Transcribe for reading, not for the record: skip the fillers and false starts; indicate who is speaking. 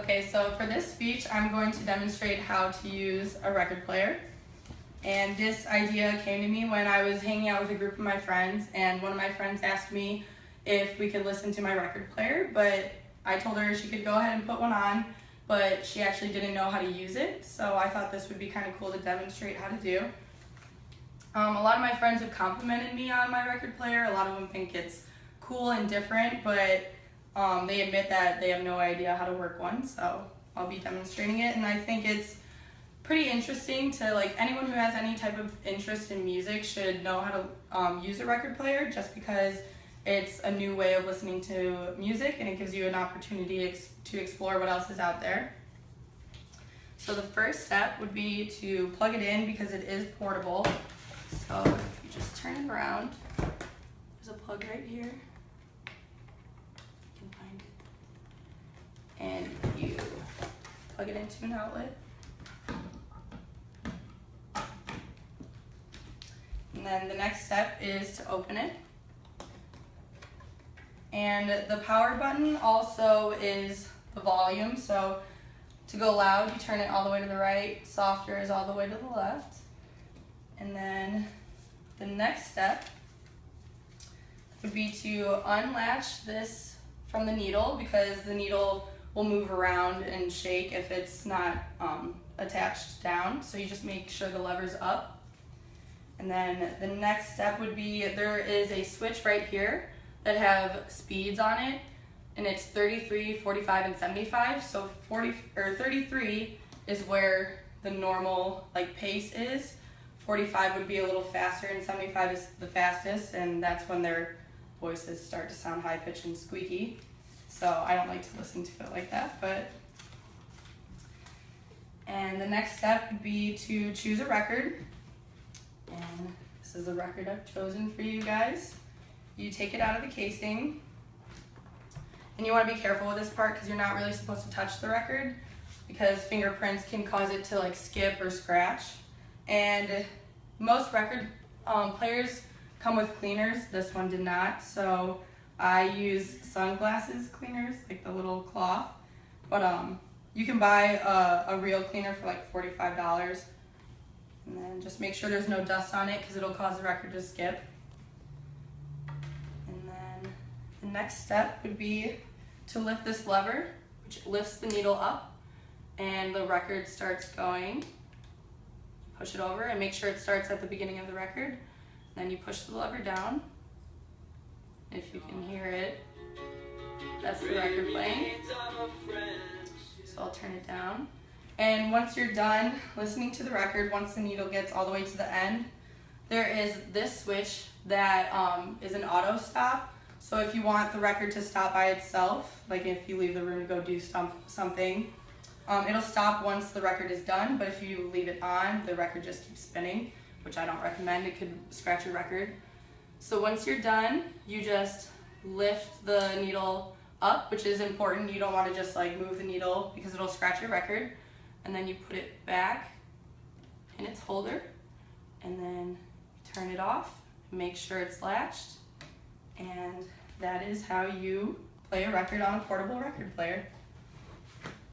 Speaker 1: Okay, so for this speech, I'm going to demonstrate how to use a record player. And this idea came to me when I was hanging out with a group of my friends, and one of my friends asked me if we could listen to my record player, but I told her she could go ahead and put one on, but she actually didn't know how to use it, so I thought this would be kind of cool to demonstrate how to do. A lot of my friends have complimented me on my record player. A lot of them think it's cool and different, but they admit that they have no idea how to work one, so I'll be demonstrating it. And I think it's pretty interesting to, like, anyone who has any type of interest in music should know how to use a record player, just because it's a new way of listening to music and it gives you an opportunity to explore what else is out there. So the first step would be to plug it in because it is portable. So if you just turn it around, there's a plug right here. You can find it. And you plug it into an outlet. And then the next step is to open it. And the power button also is the volume. So to go loud, you turn it all the way to the right. Softer is all the way to the left. And then the next step would be to unlatch this from the needle, because the needle will move around and shake if it's not attached down. So you just make sure the lever's up. And then the next step would be, there is a switch right here that have speeds on it, and it's 33, 45, and 75. So 33 is where the normal pace is. 45 would be a little faster, and 75 is the fastest, and that's when their voices start to sound high-pitched and squeaky. So I don't like to listen to it like that, but. And the next step would be to choose a record. And this is the record I've chosen for you guys. You take it out of the casing. And you want to be careful with this part because you're not really supposed to touch the record, because fingerprints can cause it to skip or scratch. And most record players come with cleaners. This one did not, so I use sunglasses cleaners, like the little cloth. But you can buy a real cleaner for like $45. And then just make sure there's no dust on it because it'll cause the record to skip. And then the next step would be to lift this lever, which lifts the needle up, and the record starts going. Push it over and make sure it starts at the beginning of the record. Then you push the lever down. If you can hear it, that's the record playing. So I'll turn it down. And once you're done listening to the record, once the needle gets all the way to the end, there is this switch that is an auto stop. So if you want the record to stop by itself, like if you leave the room to go do something, it'll stop once the record is done, but if you leave it on, the record just keeps spinning, which I don't recommend. It could scratch your record. So once you're done, you just lift the needle up, which is important. You don't want to just move the needle because it'll scratch your record. And then you put it back in its holder, and then turn it off, make sure it's latched, and that is how you play a record on a portable record player.